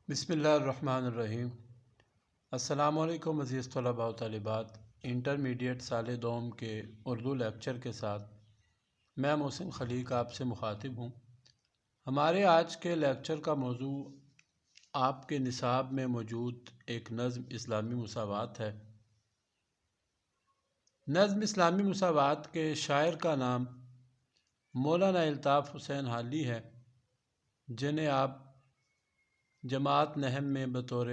بسم اللہ الرحمن الرحیم۔ السلام علیکم عزیز طلباء و طالبات۔ انٹرمیڈیٹ سال دوم کے اردو لیکچر کے ساتھ میں محسن خلیق آپ سے مخاطب ہوں۔ ہمارے آج کے لیکچر کا موضوع آپ کے نصاب میں موجود ایک نظم اسلامی مساوات ہے۔ نظم اسلامی مساوات کے شاعر کا نام مولانا الطاف حسین حالی ہے، جنہیں آپ جماعت نہم میں بطور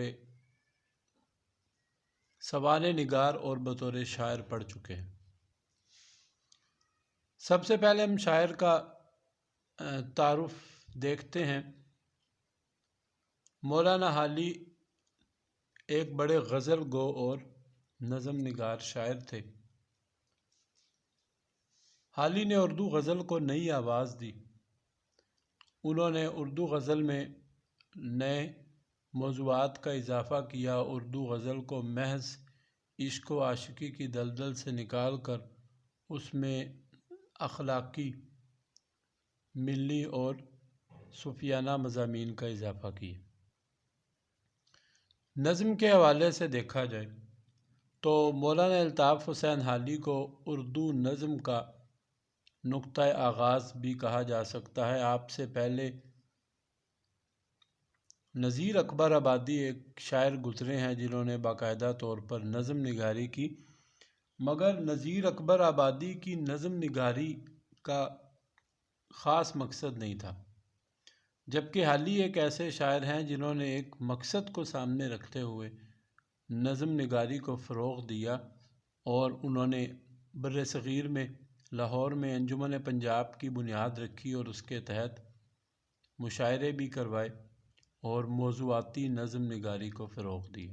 سوانح نگار اور بطور شاعر پڑھ چکے ہیں۔ سب سے پہلے ہم شاعر کا تعارف دیکھتے ہیں۔ مولانا حالی ایک بڑے غزل گو اور نظم نگار شاعر تھے۔ حالی نے اردو غزل کو نئی آواز دی۔ انہوں نے اردو غزل میں نئے موضوعات کا اضافہ کیا۔ اردو غزل کو محض عشق و عاشقی کی دلدل سے نکال کر اس میں اخلاقی، ملی اور صوفیانہ مضامین کا اضافہ کیا۔ نظم کے حوالے سے دیکھا جائے تو مولانا الطاف حسین حالی کو اردو نظم کا نقطہ آغاز بھی کہا جا سکتا ہے۔ آپ سے پہلے نذیر اکبر آبادی ایک شاعر گزرے ہیں جنہوں نے باقاعدہ طور پر نظم نگاری کی، مگر نذیر اکبر آبادی کی نظم نگاری کا خاص مقصد نہیں تھا، جبکہ حالی ایک ایسے شاعر ہیں جنہوں نے ایک مقصد کو سامنے رکھتے ہوئے نظم نگاری کو فروغ دیا، اور انہوں نے بر صغیر میں لاہور میں انجمن پنجاب کی بنیاد رکھی اور اس کے تحت مشاعرے بھی کروائے اور موضوعاتی نظم نگاری کو فروغ دیا۔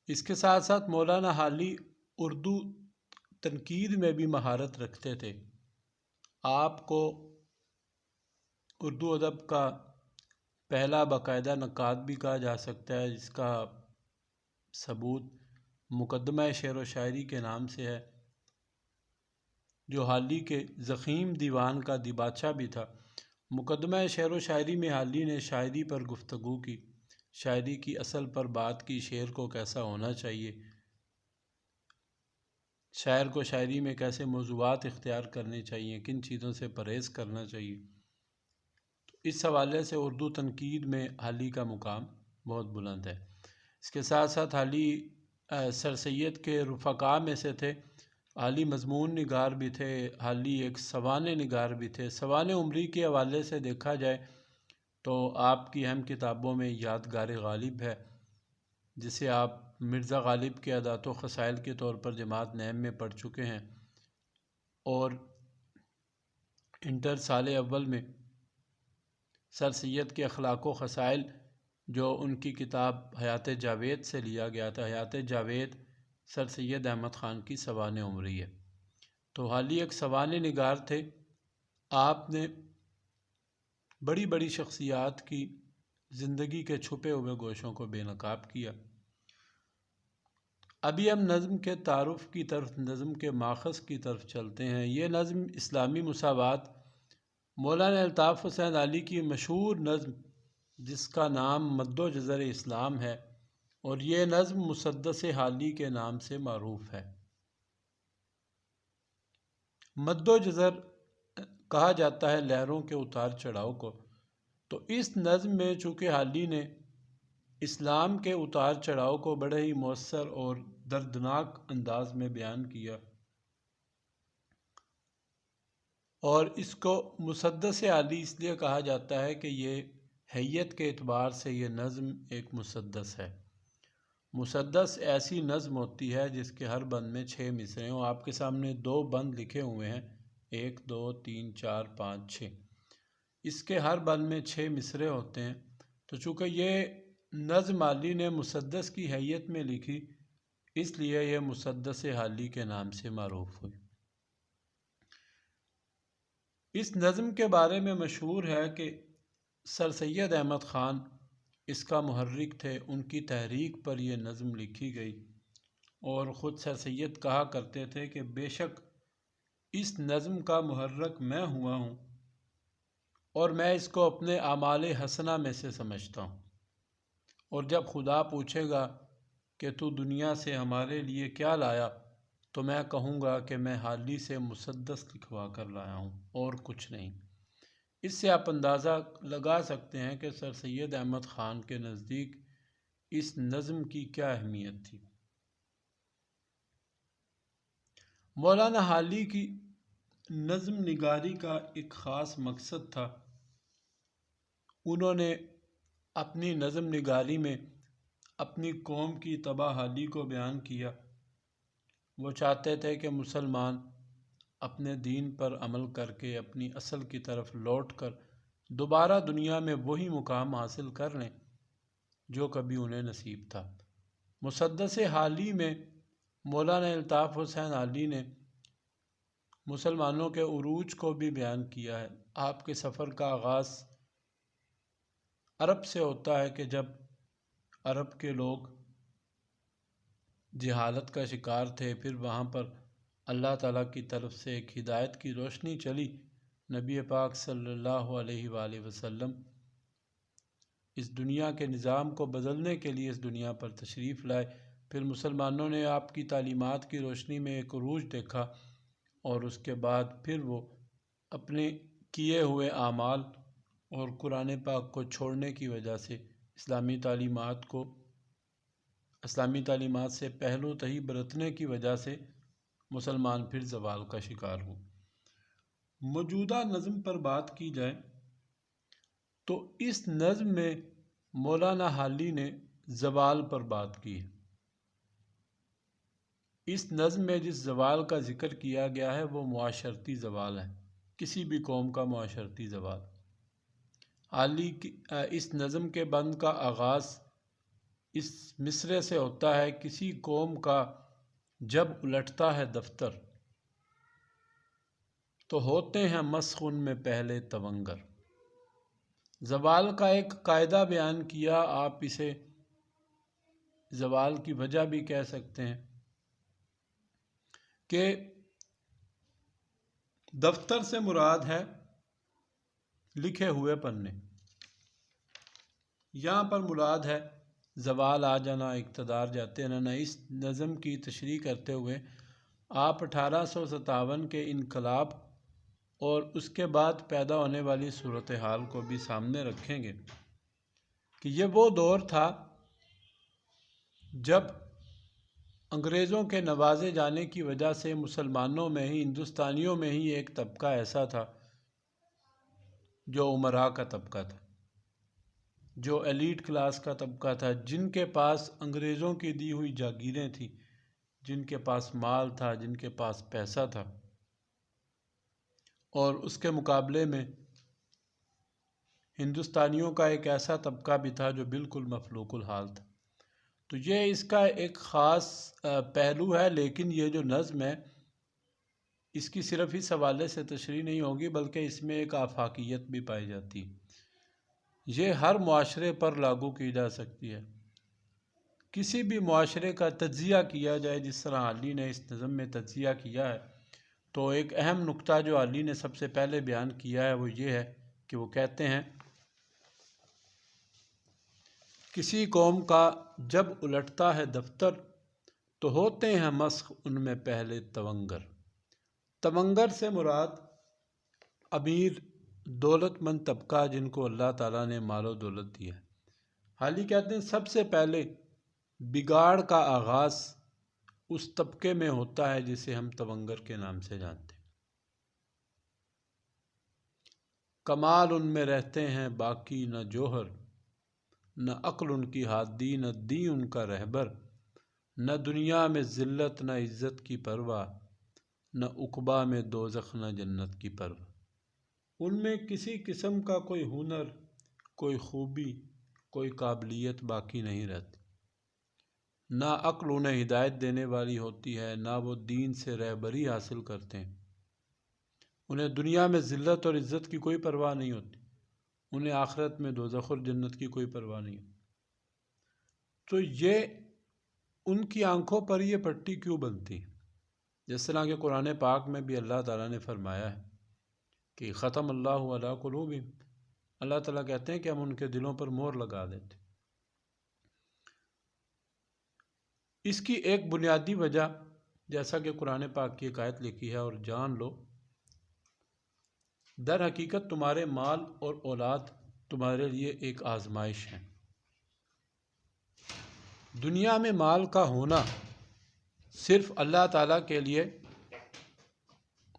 اس کے ساتھ ساتھ مولانا حالی اردو تنقید میں بھی مہارت رکھتے تھے۔ آپ کو اردو ادب کا پہلا باقاعدہ نقاد بھی کہا جا سکتا ہے، جس کا ثبوت مقدمہ شعر و شاعری کے نام سے ہے، جو حالی کے ضخیم دیوان کا دیباچہ بھی تھا۔ مقدمہ شعر و شاعری میں حالی نے شاعری پر گفتگو کی، شاعری کی اصل پر بات کی، شعر کو کیسا ہونا چاہیے، شاعر کو شاعری میں کیسے موضوعات اختیار کرنے چاہیے، کن چیزوں سے پرہیز کرنا چاہیے۔ تو اس حوالے سے اردو تنقید میں حالی کا مقام بہت بلند ہے۔ اس کے ساتھ ساتھ حالی سر سید کے رفقاء میں سے تھے۔ حالی مضمون نگار بھی تھے، حالی ایک سوانح نگار بھی تھے۔ سوانح عمری کے حوالے سے دیکھا جائے تو آپ کی اہم کتابوں میں یادگار غالب ہے، جسے آپ مرزا غالب کے عادات و خصائل کے طور پر جماعت نہم میں پڑھ چکے ہیں، اور انٹر سال اول میں سر سید کے اخلاق و خصائل، جو ان کی کتاب حیات جاوید سے لیا گیا تھا۔ حیات جاوید سر سید احمد خان کی سوانح عمری ہے۔ تو حالی ایک سوانح نگار تھے۔ آپ نے بڑی بڑی شخصیات کی زندگی کے چھپے ہوئے گوشوں کو بے نقاب کیا۔ ابھی ہم نظم کے تعارف کی طرف، نظم کے ماخذ کی طرف چلتے ہیں۔ یہ نظم اسلامی مساوات مولانا الطاف حسین حالی کی مشہور نظم، جس کا نام مد و جزر اسلام ہے، اور یہ نظم مسدس حالی کے نام سے معروف ہے۔ مد و جزر کہا جاتا ہے لہروں کے اتار چڑھاؤ کو۔ تو اس نظم میں چونکہ حالی نے اسلام کے اتار چڑھاؤ کو بڑے ہی مؤثر اور دردناک انداز میں بیان کیا، اور اس کو مسدس حالی اس لیے کہا جاتا ہے کہ یہ حیت کے اعتبار سے یہ نظم ایک مسدس ہے۔ مسدس ایسی نظم ہوتی ہے جس کے ہر بند میں 6 مصرعے ہوں۔ آپ کے سامنے 2 بند لکھے ہوئے ہیں، 1 2 3 4 5 6۔ اس کے ہر بند میں 6 مصرعے ہوتے ہیں۔ تو چونکہ یہ نظم حالی نے مسدس کی حیت میں لکھی، اس لیے یہ مسدس حالی کے نام سے معروف ہوئی۔ اس نظم کے بارے میں مشہور ہے کہ سر سید احمد خان اس کا محرک تھے، ان کی تحریک پر یہ نظم لکھی گئی، اور خود سر سید کہا کرتے تھے کہ بے شک اس نظم کا محرک میں ہوا ہوں، اور میں اس کو اپنے اعمال حسنہ میں سے سمجھتا ہوں۔ اور جب خدا پوچھے گا کہ تو دنیا سے ہمارے لیے کیا لایا، تو میں کہوں گا کہ میں حال ہی سے مسدس لکھوا کر لایا ہوں اور کچھ نہیں۔ اس سے آپ اندازہ لگا سکتے ہیں کہ سر سید احمد خان کے نزدیک اس نظم کی کیا اہمیت تھی۔ مولانا حالی کی نظم نگاری کا ایک خاص مقصد تھا۔ انہوں نے اپنی نظم نگاری میں اپنی قوم کی تباہ حالی کو بیان کیا۔ وہ چاہتے تھے کہ مسلمان اپنے دین پر عمل کر کے اپنی اصل کی طرف لوٹ کر دوبارہ دنیا میں وہی مقام حاصل کر لیں جو کبھی انہیں نصیب تھا۔ مسدس حالی میں مولانا الطاف حسین حالی نے مسلمانوں کے عروج کو بھی بیان کیا ہے۔ آپ کے سفر کا آغاز عرب سے ہوتا ہے کہ جب عرب کے لوگ جہالت کا شکار تھے، پھر وہاں پر اللہ تعالیٰ کی طرف سے ایک ہدایت کی روشنی چلی۔ نبی پاک صلی اللہ علیہ وآلہ وسلم اس دنیا کے نظام کو بدلنے کے لیے اس دنیا پر تشریف لائے۔ پھر مسلمانوں نے آپ کی تعلیمات کی روشنی میں ایک عروج دیکھا، اور اس کے بعد پھر وہ اپنے کیے ہوئے اعمال اور قرآن پاک کو چھوڑنے کی وجہ سے اسلامی تعلیمات سے پہلو تہی برتنے کی وجہ سے مسلمان پھر زوال کا شکار ہوں۔ موجودہ نظم پر بات کی جائے تو اس نظم میں مولانا حالی نے زوال پر بات کی ہے۔ اس نظم میں جس زوال کا ذکر کیا گیا ہے وہ معاشرتی زوال ہے، کسی بھی قوم کا معاشرتی زوال۔ حالی اس نظم کے بند کا آغاز اس مصرعے سے ہوتا ہے: کسی قوم کا جب الٹتا ہے دفتر، تو ہوتے ہیں مسخ ان میں پہلے تونگر۔ زوال کا ایک قاعدہ بیان کیا، آپ اسے زوال کی وجہ بھی کہہ سکتے ہیں کہ دفتر سے مراد ہے لکھے ہوئے پنے۔ یہاں پر مراد ہے زوال آ جانا، اقتدار جاتے رہنا۔ اس نظم کی تشریح کرتے ہوئے آپ 1857 کے انقلاب اور اس کے بعد پیدا ہونے والی صورتحال کو بھی سامنے رکھیں گے کہ یہ وہ دور تھا جب انگریزوں کے نوازے جانے کی وجہ سے مسلمانوں میں ہی، ہندوستانیوں میں ہی ایک طبقہ ایسا تھا جو امراء کا طبقہ تھا، جو ایلیٹ کلاس کا طبقہ تھا، جن کے پاس انگریزوں کی دی ہوئی جاگیریں تھیں، جن کے پاس مال تھا، جن کے پاس پیسہ تھا، اور اس کے مقابلے میں ہندوستانیوں کا ایک ایسا طبقہ بھی تھا جو بالکل مفلوق الحال تھا۔ تو یہ اس کا ایک خاص پہلو ہے، لیکن یہ جو نظم ہے اس کی صرف اس حوالے سے تشریح نہیں ہوگی بلکہ اس میں ایک آفاقیت بھی پائی جاتی ہے۔ یہ ہر معاشرے پر لاگو کی جا سکتی ہے۔ کسی بھی معاشرے کا تجزیہ کیا جائے جس طرح حالی نے اس نظم میں تجزیہ کیا ہے، تو ایک اہم نقطہ جو حالی نے سب سے پہلے بیان کیا ہے وہ یہ ہے کہ وہ کہتے ہیں کسی قوم کا جب الٹتا ہے دفتر، تو ہوتے ہیں مسخ ان میں پہلے تونگر۔ تونگر سے مراد امیر دولت مند طبقہ جن کو اللہ تعالیٰ نے مال و دولت دی ہے۔ حالی کہتے ہیں سب سے پہلے بگاڑ کا آغاز اس طبقے میں ہوتا ہے جسے ہم تونگر کے نام سے جانتے ہیں۔ کمال ان میں رہتے ہیں باقی نہ جوہر، نہ عقل ان کی ہادی نہ دین ان کا رہبر، نہ دنیا میں ذلت نہ عزت کی پرواہ، نہ عقبیٰ میں دوزخ نہ جنت کی پرواہ۔ ان میں کسی قسم کا کوئی ہنر، کوئی خوبی، کوئی قابلیت باقی نہیں رہتی۔ نہ عقل انہیں ہدایت دینے والی ہوتی ہے، نہ وہ دین سے رہبری حاصل کرتے ہیں۔ انہیں دنیا میں ذلت اور عزت کی کوئی پرواہ نہیں ہوتی، انہیں آخرت میں دوزخ اور جنت کی کوئی پرواہ نہیں ہوتی۔ تو یہ ان کی آنکھوں پر یہ پٹی کیوں بنتی ہے؟ جس طرح کہ قرآن پاک میں بھی اللہ تعالیٰ نے فرمایا ہے کہ ختم اللہ علی قلوبہم، اللہ تعالیٰ کہتے ہیں کہ ہم ان کے دلوں پر مہر لگا دیتے۔ اس کی ایک بنیادی وجہ، جیسا کہ قرآن پاک کی ایک آیت لکھی ہے، اور جان لو، در حقیقت تمہارے مال اور اولاد تمہارے لیے ایک آزمائش ہے۔ دنیا میں مال کا ہونا صرف اللہ تعالیٰ کے لیے،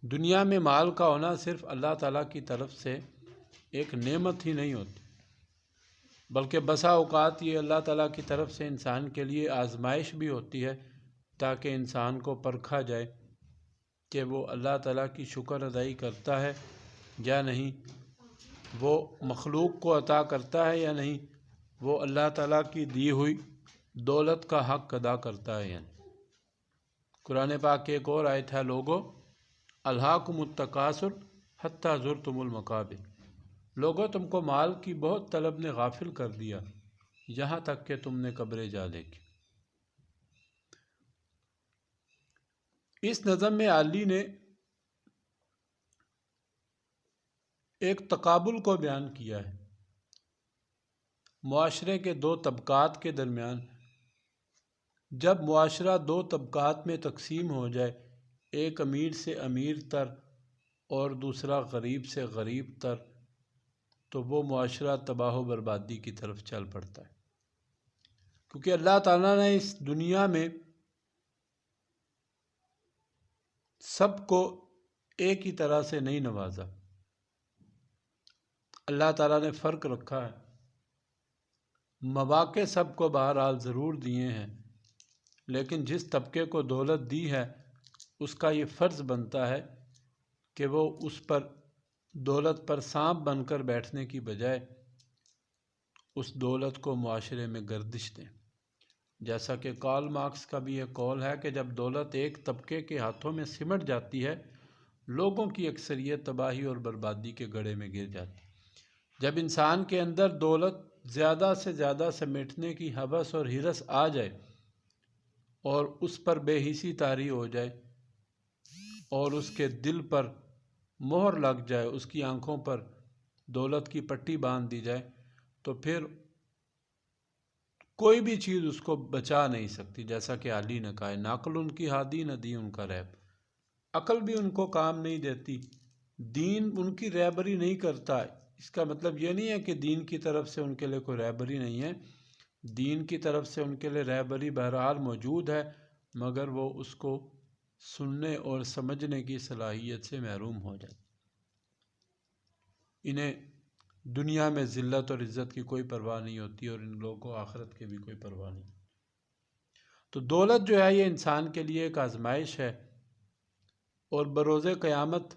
دنیا میں مال کا ہونا صرف اللہ تعالیٰ کی طرف سے ایک نعمت ہی نہیں ہوتی، بلکہ بسا اوقات یہ اللہ تعالیٰ کی طرف سے انسان کے لیے آزمائش بھی ہوتی ہے، تاکہ انسان کو پرکھا جائے کہ وہ اللہ تعالیٰ کی شکر ادائی کرتا ہے یا نہیں، وہ مخلوق کو عطا کرتا ہے یا نہیں، وہ اللہ تعالیٰ کی دی ہوئی دولت کا حق ادا کرتا ہے یا نہیں۔ قرآن پاک کی ایک اور آیت ہے، لوگو الہاکم التکاثر حتی زرتم المقابر، لوگو تم کو مال کی بہت طلب نے غافل کر دیا یہاں تک کہ تم نے قبریں جا دیکھی۔ اس نظم میں عالی نے ایک تقابل کو بیان کیا ہے، معاشرے کے دو طبقات کے درمیان۔ جب معاشرہ دو طبقات میں تقسیم ہو جائے، ایک امیر سے امیر تر اور دوسرا غریب سے غریب تر، تو وہ معاشرہ تباہ و بربادی کی طرف چل پڑتا ہے، کیونکہ اللہ تعالیٰ نے اس دنیا میں سب کو ایک ہی طرح سے نہیں نوازا۔ اللہ تعالیٰ نے فرق رکھا ہے، مواقع سب کو بہرحال ضرور دیے ہیں، لیکن جس طبقے کو دولت دی ہے اس کا یہ فرض بنتا ہے کہ وہ اس پر دولت پر سانپ بن کر بیٹھنے کی بجائے اس دولت کو معاشرے میں گردش دیں۔ جیسا کہ کارل مارکس کا بھی یہ قول ہے کہ جب دولت ایک طبقے کے ہاتھوں میں سمٹ جاتی ہے، لوگوں کی اکثریت تباہی اور بربادی کے گڑھے میں گر جاتی ہے۔ جب انسان کے اندر دولت زیادہ سے زیادہ سمیٹنے کی ہوس اور ہرس آ جائے اور اس پر بے حسی طاری ہو جائے اور اس کے دل پر مہر لگ جائے، اس کی آنکھوں پر دولت کی پٹی باندھ دی جائے، تو پھر کوئی بھی چیز اس کو بچا نہیں سکتی۔ جیسا کہ علی نے کہا ہے، ناقل ان کی ہادی نہ دی ان کا ریب، عقل بھی ان کو کام نہیں دیتی، دین ان کی رہبری نہیں کرتا۔ اس کا مطلب یہ نہیں ہے کہ دین کی طرف سے ان کے لیے کوئی رہبری نہیں ہے، دین کی طرف سے ان کے لیے رہبری بہرحال موجود ہے، مگر وہ اس کو سننے اور سمجھنے کی صلاحیت سے محروم ہو جاتے۔ انہیں دنیا میں ذلت اور عزت کی کوئی پرواہ نہیں ہوتی، اور ان لوگوں کو آخرت کی بھی کوئی پرواہ نہیں۔ تو دولت جو ہے یہ انسان کے لیے ایک آزمائش ہے، اور بروز قیامت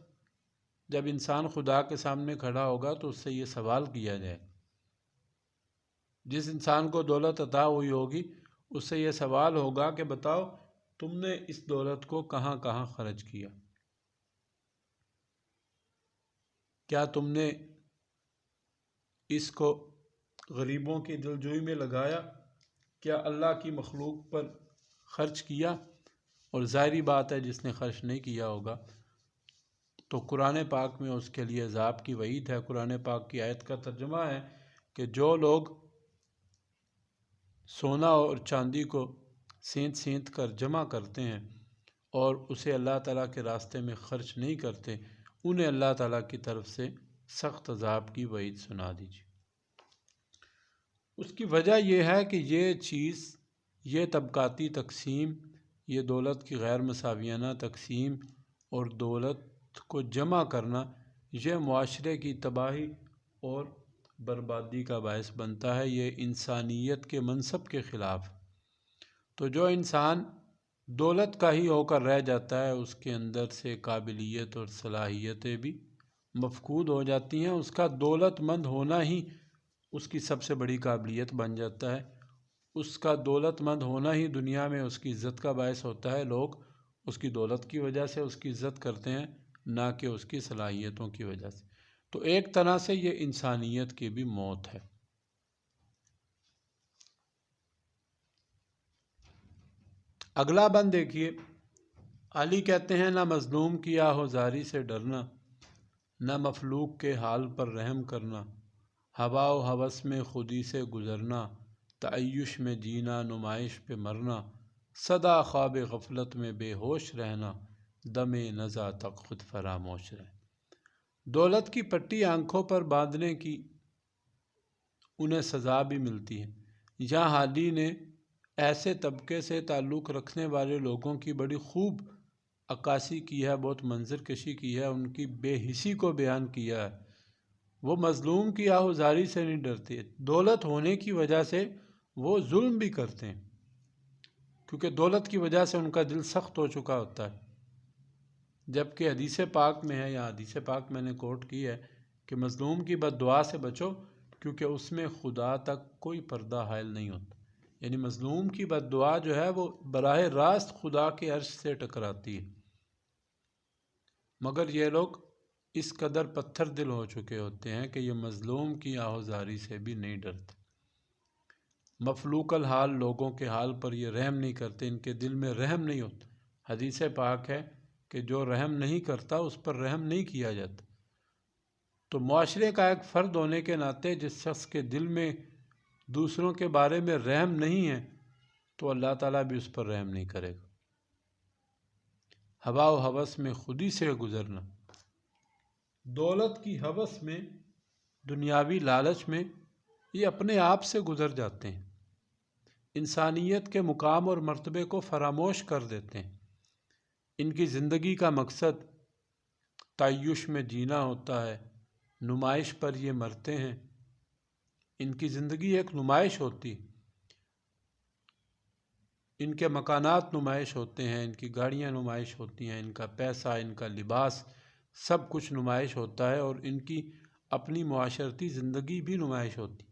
جب انسان خدا کے سامنے کھڑا ہوگا تو اس سے یہ سوال کیا جائے، جس انسان کو دولت عطا ہوئی ہوگی اس سے یہ سوال ہوگا کہ بتاؤ تم نے اس دولت کو کہاں کہاں خرچ کیا؟ کیا تم نے اس کو غریبوں کی دلجوئی میں لگایا؟ کیا اللہ کی مخلوق پر خرچ کیا؟ اور ظاہری بات ہے جس نے خرچ نہیں کیا ہوگا تو قرآن پاک میں اس کے لیے عذاب کی وعید ہے۔ قرآن پاک کی آیت کا ترجمہ ہے کہ جو لوگ سونا اور چاندی کو سینت سینت کر جمع کرتے ہیں اور اسے اللہ تعالیٰ کے راستے میں خرچ نہیں کرتے، انہیں اللہ تعالیٰ کی طرف سے سخت عذاب کی وعید سنا دیجیے۔ اس کی وجہ یہ ہے کہ یہ چیز، یہ طبقاتی تقسیم، یہ دولت کی غیر مساویانہ تقسیم اور دولت کو جمع کرنا، یہ معاشرے کی تباہی اور بربادی کا باعث بنتا ہے، یہ انسانیت کے منصب کے خلاف۔ تو جو انسان دولت کا ہی ہو کر رہ جاتا ہے، اس کے اندر سے قابلیت اور صلاحیتیں بھی مفقود ہو جاتی ہیں، اس کا دولت مند ہونا ہی اس کی سب سے بڑی قابلیت بن جاتا ہے، اس کا دولت مند ہونا ہی دنیا میں اس کی عزت کا باعث ہوتا ہے۔ لوگ اس کی دولت کی وجہ سے اس کی عزت کرتے ہیں، نہ کہ اس کی صلاحیتوں کی وجہ سے۔ تو ایک طرح سے یہ انسانیت کی بھی موت ہے۔ اگلا بند دیکھیے، علی کہتے ہیں، نہ مظلوم کی آہ و زاری سے ڈرنا، نہ مخلوق کے حال پر رحم کرنا، ہوا و ہوس میں خودی سے گزرنا، تعیش میں جینا نمائش پہ مرنا، سدا خواب غفلت میں بے ہوش رہنا، دم نزا تک خود فراموش رہنا۔ دولت کی پٹی آنکھوں پر باندھنے کی انہیں سزا بھی ملتی ہے۔ یہاں حالی نے ایسے طبقے سے تعلق رکھنے والے لوگوں کی بڑی خوب عکاسی کی ہے، بہت منظر کشی کی ہے، ان کی بے حسی کو بیان کیا ہے۔ وہ مظلوم کی آہوزاری سے نہیں ڈرتے، دولت ہونے کی وجہ سے وہ ظلم بھی کرتے ہیں، کیونکہ دولت کی وجہ سے ان کا دل سخت ہو چکا ہوتا ہے۔ جبکہ حدیث پاک میں ہے، یا حدیث پاک میں نے کوٹ کی ہے کہ مظلوم کی بد دعا سے بچو، کیونکہ اس میں خدا تک کوئی پردہ حائل نہیں ہوتا۔ یعنی مظلوم کی بد دعا جو ہے وہ براہ راست خدا کے عرش سے ٹکراتی ہے، مگر یہ لوگ اس قدر پتھر دل ہو چکے ہوتے ہیں کہ یہ مظلوم کی آہوزاری سے بھی نہیں ڈرتے۔ مفلوق الحال لوگوں کے حال پر یہ رحم نہیں کرتے، ان کے دل میں رحم نہیں ہوتا۔ حدیث پاک ہے کہ جو رحم نہیں کرتا اس پر رحم نہیں کیا جاتا۔ تو معاشرے کا ایک فرد ہونے کے ناطے جس شخص کے دل میں دوسروں کے بارے میں رحم نہیں ہے تو اللہ تعالیٰ بھی اس پر رحم نہیں کرے گا۔ ہوا و ہوس میں خودی سے گزرنا، دولت کی ہوس میں، دنیاوی لالچ میں یہ اپنے آپ سے گزر جاتے ہیں، انسانیت کے مقام اور مرتبے کو فراموش کر دیتے ہیں۔ ان کی زندگی کا مقصد تعیش میں جینا ہوتا ہے، نمائش پر یہ مرتے ہیں۔ ان کی زندگی ایک نمائش ہوتی، ان کے مکانات نمائش ہوتے ہیں، ان کی گاڑیاں نمائش ہوتی ہیں، ان کا پیسہ، ان کا لباس، سب کچھ نمائش ہوتا ہے، اور ان کی اپنی معاشرتی زندگی بھی نمائش ہوتی۔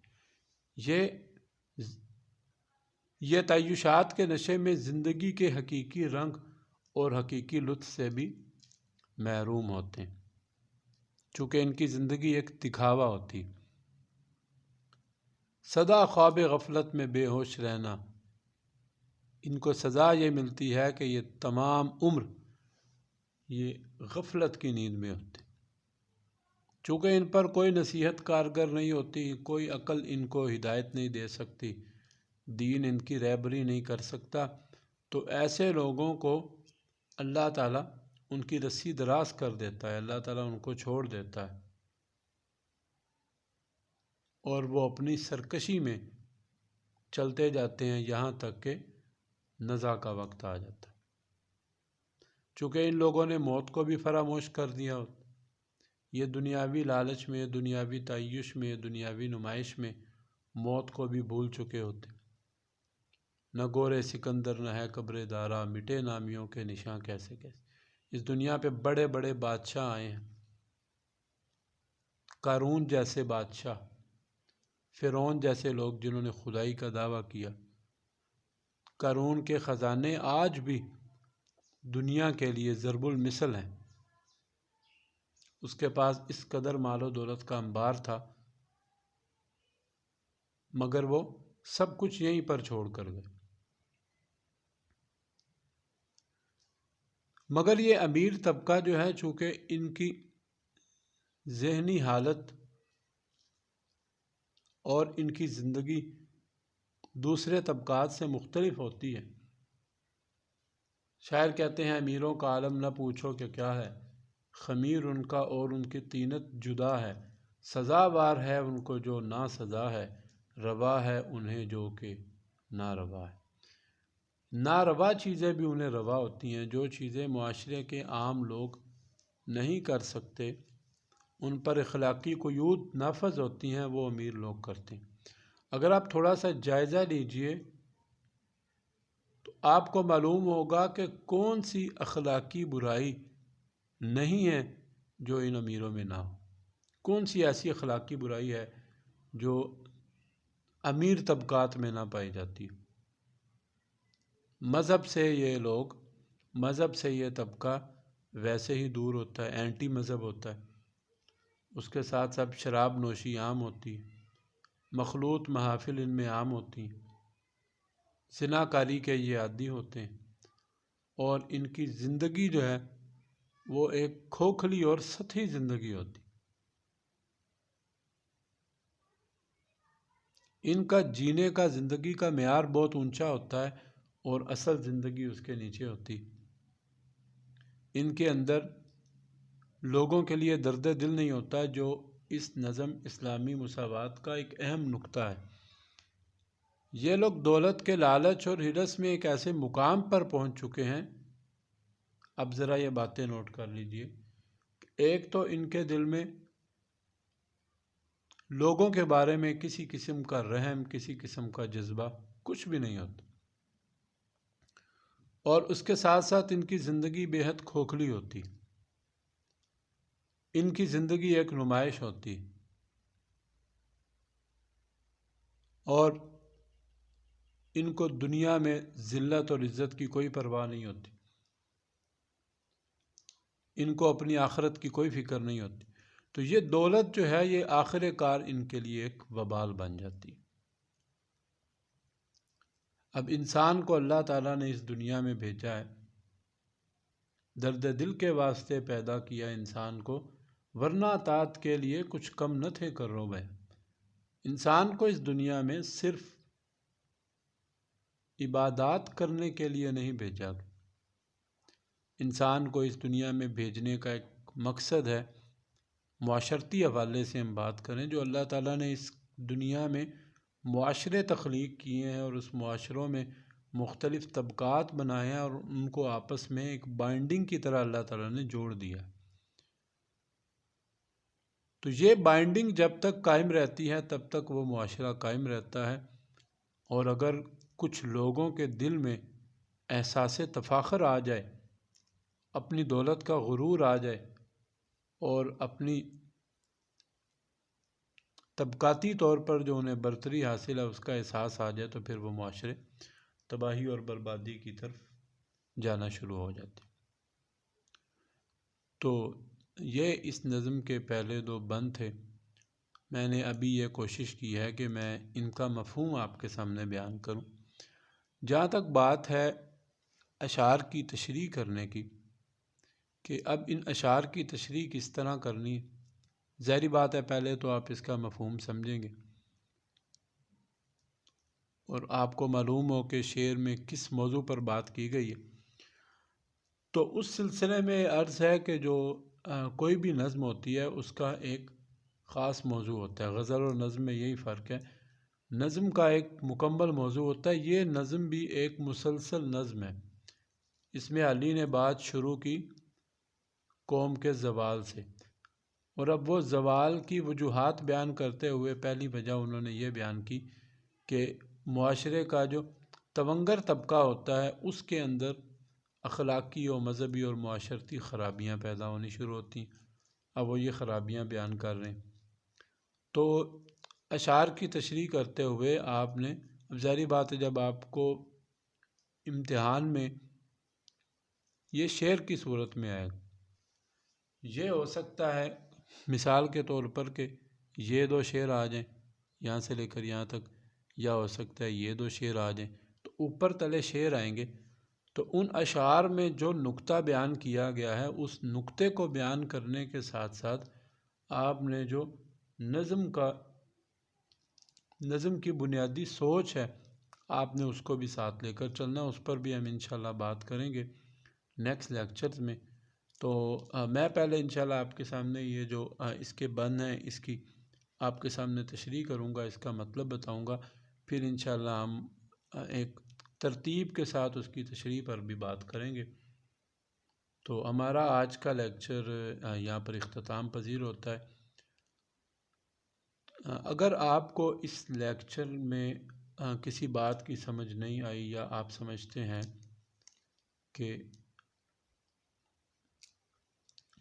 یہ تعیشات کے نشے میں زندگی کے حقیقی رنگ اور حقیقی لطف سے بھی محروم ہوتے ہیں، چونکہ ان کی زندگی ایک دکھاوا ہوتی۔ سدا خواب غفلت میں بے ہوش رہنا، ان کو سزا یہ ملتی ہے کہ یہ تمام عمر یہ غفلت کی نیند میں ہوتے، چونکہ ان پر کوئی نصیحت کارگر نہیں ہوتی، کوئی عقل ان کو ہدایت نہیں دے سکتی، دین ان کی رہبری نہیں کر سکتا، تو ایسے لوگوں کو اللہ تعالیٰ ان کی رسی دراز کر دیتا ہے، اللہ تعالیٰ ان کو چھوڑ دیتا ہے، اور وہ اپنی سرکشی میں چلتے جاتے ہیں یہاں تک کہ نزا کا وقت آ جاتا ہے۔ چونکہ ان لوگوں نے موت کو بھی فراموش کر دیا ہوتا، یہ دنیاوی لالچ میں، دنیاوی تعیش میں، دنیاوی نمائش میں موت کو بھی بھول چکے ہوتے۔ نہ گورے سکندر نہ ہے قبر دارا، مٹے نامیوں کے نشاں کیسے کیسے۔ اس دنیا پہ بڑے بڑے بادشاہ آئے ہیں، قارون جیسے بادشاہ، فرعون جیسے لوگ جنہوں نے خدائی کا دعویٰ کیا۔ قارون کے خزانے آج بھی دنیا کے لیے ضرب المثل ہیں، اس کے پاس اس قدر مال و دولت کا انبار تھا، مگر وہ سب کچھ یہیں پر چھوڑ کر گئے۔ مگر یہ امیر طبقہ جو ہے، چونکہ ان کی ذہنی حالت اور ان کی زندگی دوسرے طبقات سے مختلف ہوتی ہے۔ شاعر کہتے ہیں امیروں کا عالم نہ پوچھو کہ کیا ہے، خمیر ان کا اور ان کی طینت جدا ہے، سزاوار ہے ان کو جو نا سزا ہے، روا ہے انہیں جو کہ ناروا ہے۔ ناروا چیزیں بھی انہیں روا ہوتی ہیں، جو چیزیں معاشرے کے عام لوگ نہیں کر سکتے، ان پر اخلاقی قیود نافذ ہوتی ہیں، وہ امیر لوگ کرتے ہیں۔ اگر آپ تھوڑا سا جائزہ لیجئے تو آپ کو معلوم ہوگا کہ کون سی اخلاقی برائی نہیں ہے جو ان امیروں میں نہ ہو، کون سی ایسی اخلاقی برائی ہے جو امیر طبقات میں نہ پائی جاتی۔ مذہب سے یہ لوگ، مذہب سے یہ طبقہ ویسے ہی دور ہوتا ہے، اینٹی مذہب ہوتا ہے، اس کے ساتھ ساتھ شراب نوشی عام ہوتی ہے، مخلوط محافل ان میں عام ہوتی ہیں، زنا کاری کے یہ عادی ہوتے ہیں، اور ان کی زندگی جو ہے وہ ایک کھوکھلی اور سطحی زندگی ہوتی۔ ان کا جینے کا زندگی کا معیار بہت اونچا ہوتا ہے اور اصل زندگی اس کے نیچے ہوتی۔ ان کے اندر لوگوں کے لیے درد دل نہیں ہوتا، جو اس نظم اسلامی مساوات کا ایک اہم نقطہ ہے۔ یہ لوگ دولت کے لالچ اور ہرس میں ایک ایسے مقام پر پہنچ چکے ہیں۔ اب ذرا یہ باتیں نوٹ کر لیجئے۔ ایک تو ان کے دل میں لوگوں کے بارے میں کسی قسم کا رحم، کسی قسم کا جذبہ کچھ بھی نہیں ہوتا، اور اس کے ساتھ ساتھ ان کی زندگی بے حد کھوکھلی ہوتی۔ ان کی زندگی ایک نمائش ہوتی، اور ان کو دنیا میں ذلت اور عزت کی کوئی پرواہ نہیں ہوتی۔ ان کو اپنی آخرت کی کوئی فکر نہیں ہوتی۔ تو یہ دولت جو ہے یہ آخر کار ان کے لیے ایک وبال بن جاتی۔ اب انسان کو اللہ تعالیٰ نے اس دنیا میں بھیجا ہے، درد دل کے واسطے پیدا کیا انسان کو، ورنہ اطاعت کے لیے کچھ کم نہ تھے کرو بھائی۔ انسان کو اس دنیا میں صرف عبادات کرنے کے لیے نہیں بھیجا گیا۔ انسان کو اس دنیا میں بھیجنے کا ایک مقصد ہے۔ معاشرتی حوالے سے ہم بات کریں، جو اللہ تعالیٰ نے اس دنیا میں معاشرے تخلیق کیے ہیں اور اس معاشروں میں مختلف طبقات بنائے ہیں، اور ان کو آپس میں ایک بائنڈنگ کی طرح اللہ تعالیٰ نے جوڑ دیا۔ تو یہ بائنڈنگ جب تک قائم رہتی ہے تب تک وہ معاشرہ قائم رہتا ہے، اور اگر کچھ لوگوں کے دل میں احساس تفاخر آ جائے، اپنی دولت کا غرور آ جائے، اور اپنی طبقاتی طور پر جو انہیں برتری حاصل ہے اس کا احساس آ جائے، تو پھر وہ معاشرے تباہی اور بربادی کی طرف جانا شروع ہو جاتے۔ تو یہ اس نظم کے پہلے دو بند تھے۔ میں نے ابھی یہ کوشش کی ہے کہ میں ان کا مفہوم آپ کے سامنے بیان کروں۔ جہاں تک بات ہے اشعار کی تشریح کرنے کی، کہ اب ان اشعار کی تشریح کس طرح کرنی ہے، ظاہری بات ہے پہلے تو آپ اس کا مفہوم سمجھیں گے، اور آپ کو معلوم ہو کہ شعر میں کس موضوع پر بات کی گئی ہے۔ تو اس سلسلے میں عرض ہے کہ جو کوئی بھی نظم ہوتی ہے اس کا ایک خاص موضوع ہوتا ہے۔ غزل اور نظم میں یہی فرق ہے۔ نظم کا ایک مکمل موضوع ہوتا ہے، یہ نظم بھی ایک مسلسل نظم ہے۔ اس میں علی نے بات شروع کی قوم کے زوال سے، اور اب وہ زوال کی وجوہات بیان کرتے ہوئے پہلی وجہ انہوں نے یہ بیان کی کہ معاشرے کا جو تونگر طبقہ ہوتا ہے اس کے اندر اخلاقی و مذہبی اور معاشرتی خرابیاں پیدا ہونی شروع ہوتی ہیں۔ اب وہ یہ خرابیاں بیان کر رہے ہیں۔ تو اشعار کی تشریح کرتے ہوئے آپ نے، اب ظاہری بات ہے جب آپ کو امتحان میں یہ شعر کی صورت میں آئے، یہ ہو سکتا ہے مثال کے طور پر کہ یہ دو شعر آ جائیں یہاں سے لے کر یہاں تک، یا ہو سکتا ہے یہ دو شعر آ جائیں، تو اوپر تلے شعر آئیں گے۔ تو ان اشعار میں جو نقطہ بیان کیا گیا ہے اس نقطے کو بیان کرنے کے ساتھ ساتھ آپ نے جو نظم کی بنیادی سوچ ہے آپ نے اس کو بھی ساتھ لے کر چلنا، اس پر بھی ہم انشاءاللہ بات کریں گے نیکسٹ لیکچرز میں۔ تو میں پہلے انشاءاللہ آپ کے سامنے یہ جو اس کے بند ہیں اس کی آپ کے سامنے تشریح کروں گا، اس کا مطلب بتاؤں گا، پھر انشاءاللہ ہم ایک ترتیب کے ساتھ اس کی تشریح پر بھی بات کریں گے۔ تو ہمارا آج کا لیکچر یہاں پر اختتام پذیر ہوتا ہے۔ اگر آپ کو اس لیکچر میں کسی بات کی سمجھ نہیں آئی، یا آپ سمجھتے ہیں کہ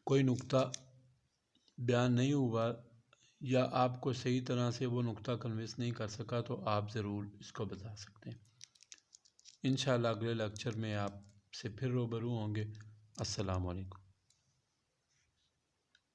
کوئی نقطہ بیان نہیں ہوا، یا آپ کو صحیح طرح سے وہ نقطہ کنوینس نہیں کر سکا، تو آپ ضرور اس کو بتا سکتے ہیں۔ انشاءاللہ اگلے لیکچر میں آپ سے پھر روبرو ہوں گے۔ السلام علیکم۔